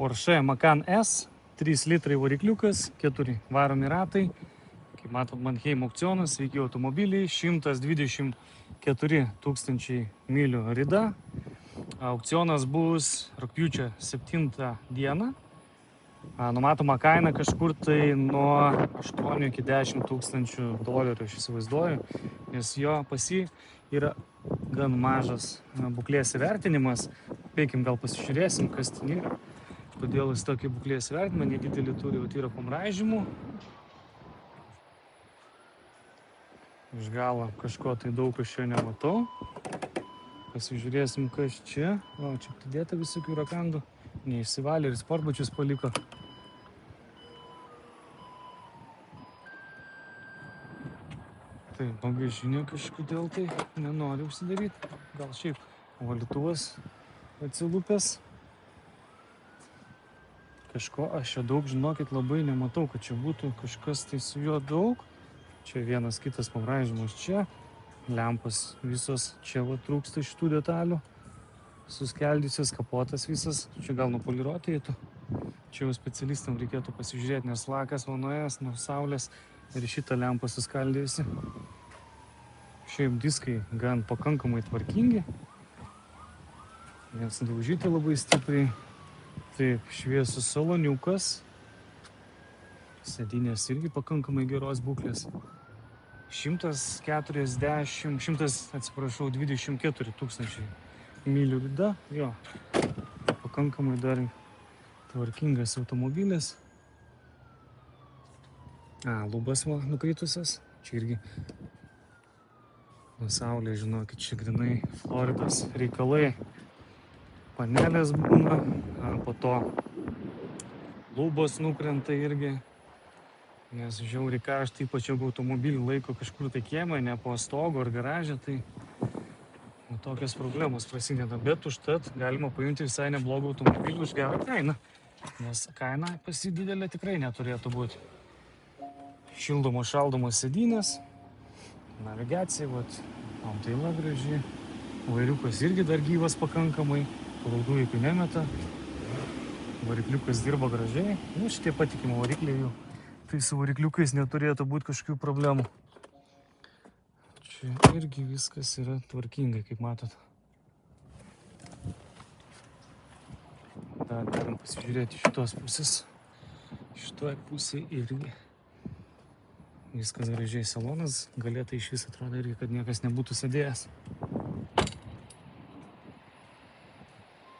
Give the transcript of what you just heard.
Porsche Macan S, 3 litrai varikliukas, 4 varomi ratai. Kaip matot, Mannheim aukcionas, sveiki automobiliai, 124 tūkstančiai mylių rida. Aukcionas bus rugpjūčio 7 dieną. Numatoma kaina kažkur tai nuo 8 iki 10 tūkstančių dolerių, aš įsivaizduoju, nes jo pasi yra gan mažas būklės įvertinimas. Peikim, gal pasižiūrėsim, kas ten yra. Kodėl jis tokį būklės įvertinimą, nedidelį turi, yra pamraižymų. Iš galo kažko tai daug aš čia nematau. Pasižiūrėsim, kas čia. O, čia pridėta visokių rakandų. Neišsivalė ir sportbačius paliko. Tai bagažinė kažkodėl tai nenori užsidaryti. Gal šiaip valytuvas atsilupęs. Kažko aš čia daug, žinokit, labai nematau, kad čia būtų kažkas tai su juo daug. Čia vienas kitas pamraižymas čia. Lempas visos čia va trūksta šitų detalių. Suskeldysios, kapotas visas. Čia gal nupoliruoti eitų. Čia jau specialistam reikėtų pasižiūrėti, nes lakas vanuojas nuo saulės ir šitą lempą suskaldėjusi. Šiaip diskai gan pakankamai tvarkingi. Nesudaužyti labai stipriai. Taip, šviesus saloniukas. Sėdynės irgi pakankamai geros būklės. 24 tūkstančiai mylių rida. Jo, pakankamai dar tvarkingas automobilis. Lubas va nukritusias. Čia irgi nuo saulės, žinokit, čia grinai Floridos reikalai. Panelės būna, po to lubos nukrenta irgi. Nes žiauriai karšta, ypač jeigu automobilį laiko kažkur tai kiemą, ne po stogo ar garaže, tai tokios problemos prasideda. Bet užtat galima paimti visai neblogą automobilį už gerą kainą. Nes kaina pasi didelė tikrai neturėtų būti. Šildomos, šaldomos sėdynės, navigacija, apdaila graži. Vairiukas irgi dar gyvas pakankamai, palaidų jokių nemeta. Varikliukas dirba gražiai. Šitie patikimo varikliai jau. Tai su varikliukais neturėtų būti kažkokių problemų. Čia irgi viskas yra tvarkingai, kaip matot. Dar galim pasižiūrėti šitos pusės. Šitoje pusėje irgi viskas gražiai, salonas galėtų iš vis atrodo irgi, kad niekas nebūtų sėdėjęs.